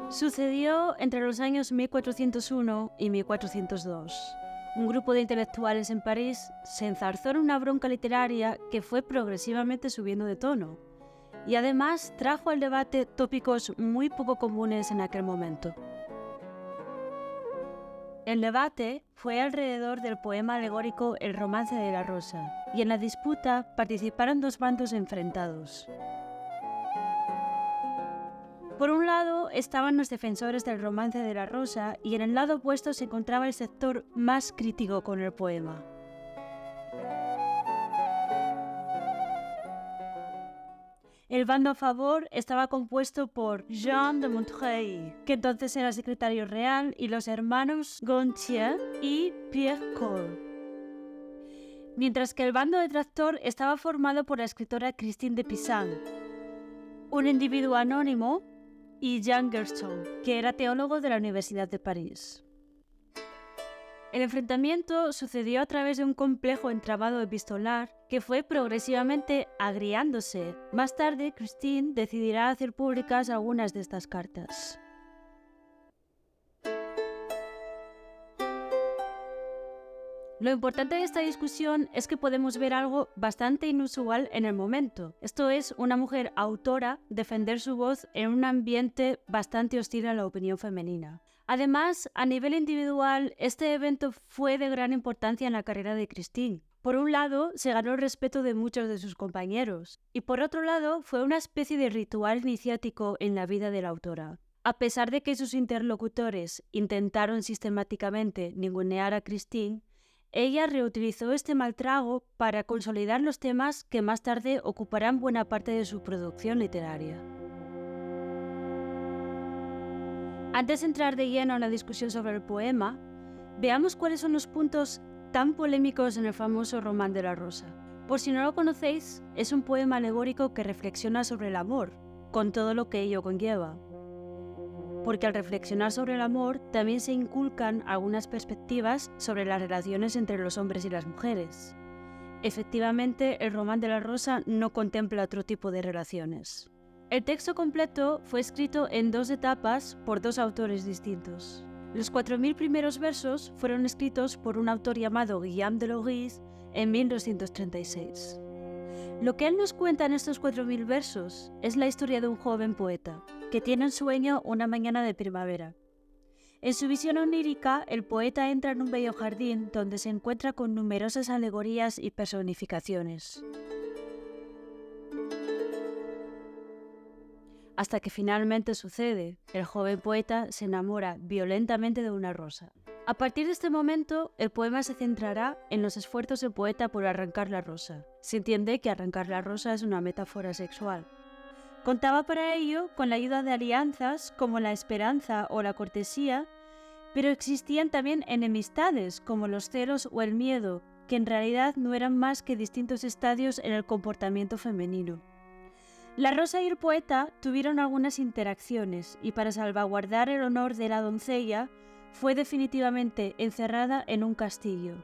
Sucedió entre los años 1401 y 1402. Un grupo de intelectuales en París se enzarzó en una bronca literaria que fue progresivamente subiendo de tono, y además trajo al debate tópicos muy poco comunes en aquel momento. El debate fue alrededor del poema alegórico El romance de la rosa, y en la disputa participaron dos bandos enfrentados. Por un lado estaban los defensores del romance de la rosa y en el lado opuesto se encontraba el sector más crítico con el poema. El bando a favor estaba compuesto por Jean de Montreuil, que entonces era secretario real, y los hermanos Gontier y Pierre Colle. Mientras que el bando detractor estaba formado por la escritora Christine de Pisan, un individuo anónimo, y Jean Gerson, que era teólogo de la Universidad de París. El enfrentamiento sucedió a través de un complejo entramado epistolar que fue progresivamente agriándose. Más tarde, Christine decidirá hacer públicas algunas de estas cartas. Lo importante de esta discusión es que podemos ver algo bastante inusual en el momento. Esto es, una mujer autora defender su voz en un ambiente bastante hostil a la opinión femenina. Además, a nivel individual, este evento fue de gran importancia en la carrera de Christine. Por un lado, se ganó el respeto de muchos de sus compañeros, y por otro lado, fue una especie de ritual iniciático en la vida de la autora. A pesar de que sus interlocutores intentaron sistemáticamente ningunear a Christine, ella reutilizó este mal trago para consolidar los temas que más tarde ocuparán buena parte de su producción literaria. Antes de entrar de lleno en la discusión sobre el poema, veamos cuáles son los puntos tan polémicos en el famoso Román de la Rosa. Por si no lo conocéis, es un poema alegórico que reflexiona sobre el amor, con todo lo que ello conlleva. Porque al reflexionar sobre el amor también se inculcan algunas perspectivas sobre las relaciones entre los hombres y las mujeres. Efectivamente, el Román de la Rosa no contempla otro tipo de relaciones. El texto completo fue escrito en dos etapas por dos autores distintos. Los 4000 primeros versos fueron escritos por un autor llamado Guillaume de Logis en 1236. Lo que él nos cuenta en estos 4000 versos es la historia de un joven poeta que tiene un sueño una mañana de primavera. En su visión onírica, el poeta entra en un bello jardín donde se encuentra con numerosas alegorías y personificaciones. Hasta que finalmente sucede, el joven poeta se enamora violentamente de una rosa. A partir de este momento, el poema se centrará en los esfuerzos del poeta por arrancar la rosa. Se entiende que arrancar la rosa es una metáfora sexual. Contaba para ello con la ayuda de alianzas como la esperanza o la cortesía, pero existían también enemistades como los celos o el miedo, que en realidad no eran más que distintos estadios en el comportamiento femenino. La rosa y el poeta tuvieron algunas interacciones y para salvaguardar el honor de la doncella fue definitivamente encerrada en un castillo.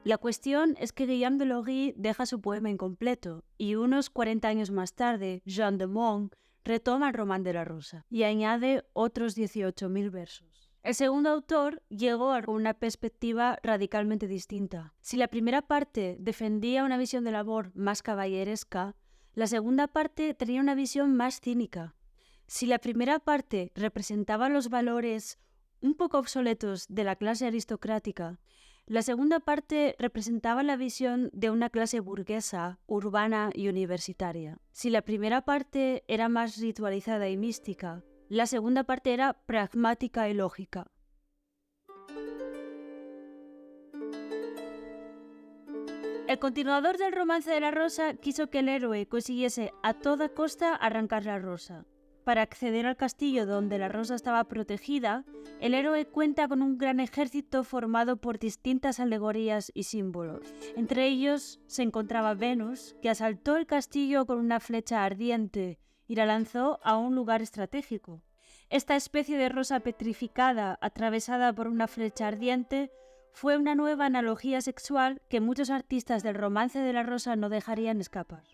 La cuestión es que Guillaume de Logis deja su poema incompleto y unos 40 años más tarde, Jean de Meung retoma el Román de la Rosa y añade otros 18.000 versos. El segundo autor llegó con una perspectiva radicalmente distinta. Si la primera parte defendía una visión del amor más caballeresca, la segunda parte tenía una visión más cínica. Si la primera parte representaba los valores un poco obsoletos de la clase aristocrática, la segunda parte representaba la visión de una clase burguesa, urbana y universitaria. Si la primera parte era más ritualizada y mística, la segunda parte era pragmática y lógica. El continuador del Romance de la Rosa quiso que el héroe consiguiese a toda costa arrancar la rosa. Para acceder al castillo donde la rosa estaba protegida, el héroe cuenta con un gran ejército formado por distintas alegorías y símbolos. Entre ellos se encontraba Venus, que asaltó el castillo con una flecha ardiente y la lanzó a un lugar estratégico. Esta especie de rosa petrificada, atravesada por una flecha ardiente, fue una nueva analogía sexual que muchos artistas del Romance de la Rosa no dejarían escapar.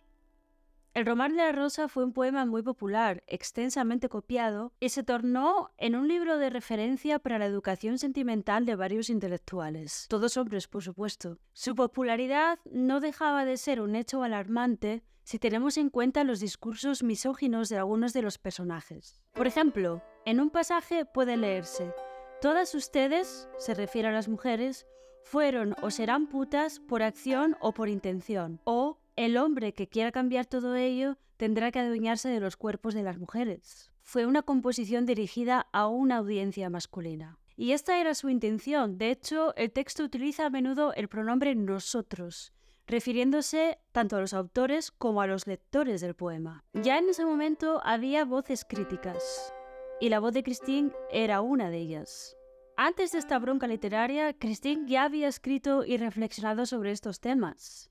El Román de la Rosa fue un poema muy popular, extensamente copiado, y se tornó en un libro de referencia para la educación sentimental de varios intelectuales, todos hombres, por supuesto. Su popularidad no dejaba de ser un hecho alarmante si tenemos en cuenta los discursos misóginos de algunos de los personajes. Por ejemplo, en un pasaje puede leerse: «Todas ustedes», se refiere a las mujeres, «fueron o serán putas por acción o por intención», o «el hombre que quiera cambiar todo ello tendrá que adueñarse de los cuerpos de las mujeres». Fue una composición dirigida a una audiencia masculina. Y esta era su intención. De hecho, el texto utiliza a menudo el pronombre nosotros, refiriéndose tanto a los autores como a los lectores del poema. Ya en ese momento había voces críticas, y la voz de Christine era una de ellas. Antes de esta bronca literaria, Christine ya había escrito y reflexionado sobre estos temas.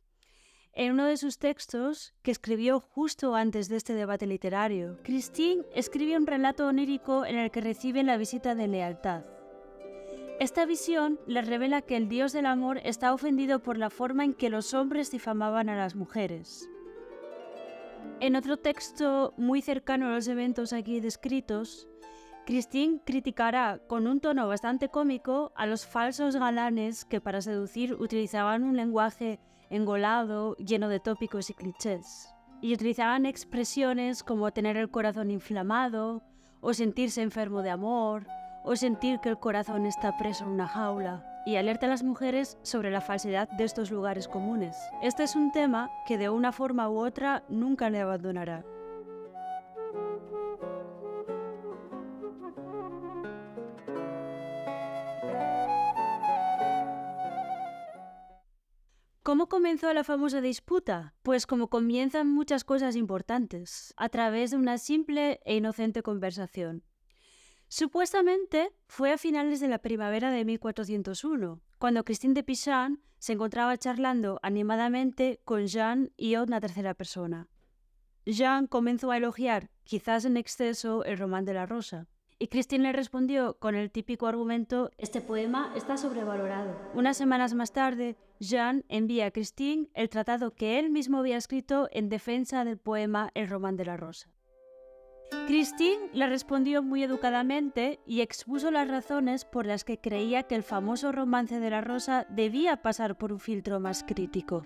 En uno de sus textos, que escribió justo antes de este debate literario, Christine escribe un relato onírico en el que recibe la visita de Lealtad. Esta visión le revela que el dios del amor está ofendido por la forma en que los hombres difamaban a las mujeres. En otro texto muy cercano a los eventos aquí descritos, Christine criticará con un tono bastante cómico a los falsos galanes que para seducir utilizaban un lenguaje engolado, lleno de tópicos y clichés. Y utilizaban expresiones como tener el corazón inflamado, o sentirse enfermo de amor, o sentir que el corazón está preso en una jaula. Y alerta a las mujeres sobre la falsedad de estos lugares comunes. Este es un tema que de una forma u otra nunca le abandonará. ¿Cómo comenzó la famosa disputa? Pues como comienzan muchas cosas importantes, a través de una simple e inocente conversación. Supuestamente fue a finales de la primavera de 1401, cuando Christine de Pisan se encontraba charlando animadamente con Jean y una tercera persona. Jean comenzó a elogiar, quizás en exceso, el Román de la Rosa. Y Christine le respondió con el típico argumento: «Este poema está sobrevalorado». Unas semanas más tarde, Jean envía a Christine el tratado que él mismo había escrito en defensa del poema El Román de la Rosa. Christine le respondió muy educadamente y expuso las razones por las que creía que el famoso Romance de la Rosa debía pasar por un filtro más crítico.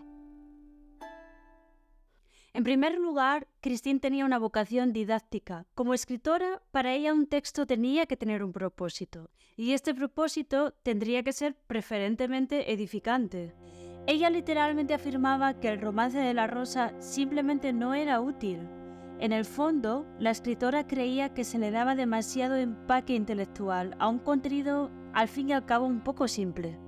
En primer lugar, Christine tenía una vocación didáctica. Como escritora, para ella un texto tenía que tener un propósito, y este propósito tendría que ser preferentemente edificante. Ella literalmente afirmaba que el Romance de la Rosa simplemente no era útil. En el fondo, la escritora creía que se le daba demasiado empaque intelectual a un contenido, al fin y al cabo, un poco simple.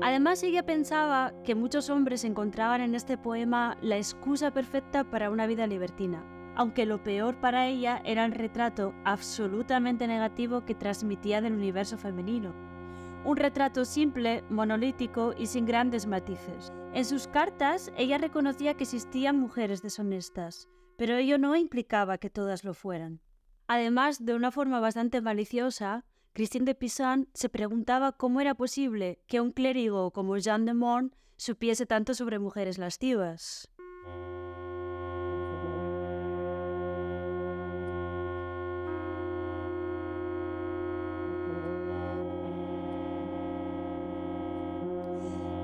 Además, ella pensaba que muchos hombres encontraban en este poema la excusa perfecta para una vida libertina, aunque lo peor para ella era el retrato absolutamente negativo que transmitía del universo femenino. Un retrato simple, monolítico y sin grandes matices. En sus cartas, ella reconocía que existían mujeres deshonestas, pero ello no implicaba que todas lo fueran. Además, de una forma bastante maliciosa, Christine de Pisan se preguntaba cómo era posible que un clérigo como Jean de Meun supiese tanto sobre mujeres lascivas.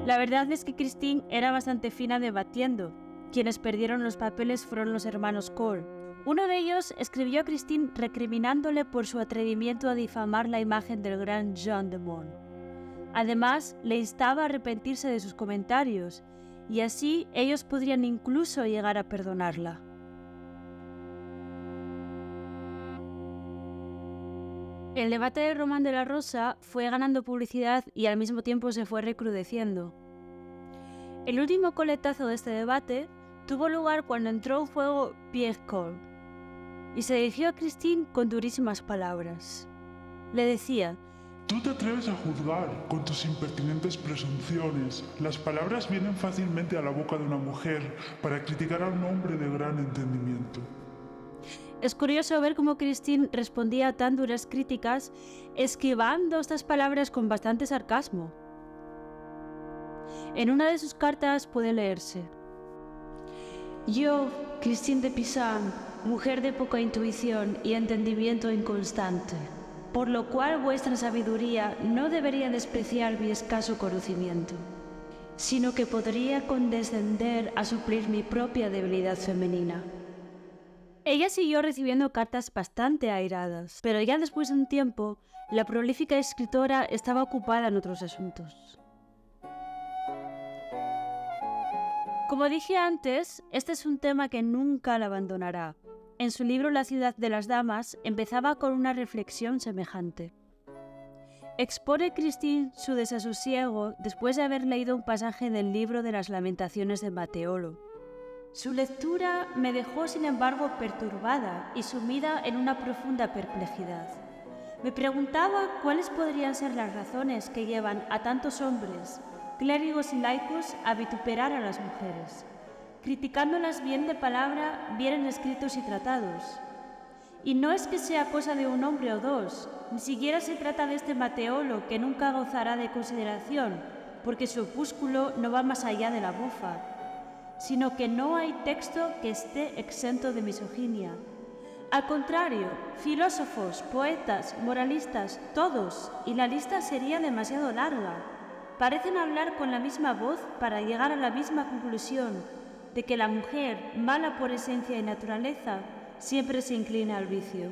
La verdad es que Christine era bastante fina debatiendo. Quienes perdieron los papeles fueron los hermanos Cole. Uno de ellos escribió a Christine recriminándole por su atrevimiento a difamar la imagen del gran Jean de Meun. Además, le instaba a arrepentirse de sus comentarios, y así ellos podrían incluso llegar a perdonarla. El debate del Román de la Rosa fue ganando publicidad y al mismo tiempo se fue recrudeciendo. El último coletazo de este debate tuvo lugar cuando entró en juego Pierre Cole y se dirigió a Christine con durísimas palabras. Le decía: «Tú te atreves a juzgar con tus impertinentes presunciones. Las palabras vienen fácilmente a la boca de una mujer para criticar a un hombre de gran entendimiento». Es curioso ver cómo Christine respondía a tan duras críticas, esquivando estas palabras con bastante sarcasmo. En una de sus cartas puede leerse: Yo, Christine de Pizan, mujer de poca intuición y entendimiento inconstante, por lo cual vuestra sabiduría no debería despreciar mi escaso conocimiento, sino que podría condescender a suplir mi propia debilidad femenina. Ella siguió recibiendo cartas bastante airadas, pero ya después de un tiempo, la prolífica escritora estaba ocupada en otros asuntos. Como dije antes, este es un tema que nunca la abandonará. En su libro La ciudad de las damas empezaba con una reflexión semejante. Expone Christine su desasosiego después de haber leído un pasaje del libro de las Lamentaciones de Mateolo. Su lectura me dejó, sin embargo, perturbada y sumida en una profunda perplejidad. Me preguntaba cuáles podrían ser las razones que llevan a tantos hombres, clérigos y laicos, a vituperar a las mujeres, criticándolas bien de palabra, bien en escritos y tratados. Y no es que sea cosa de un hombre o dos, ni siquiera se trata de este Mateolo, que nunca gozará de consideración, porque su opúsculo no va más allá de la mofa, sino que no hay texto que esté exento de misoginia. Al contrario, filósofos, poetas, moralistas, todos, y la lista sería demasiado larga, parecen hablar con la misma voz para llegar a la misma conclusión de que la mujer, mala por esencia y naturaleza, siempre se inclina al vicio.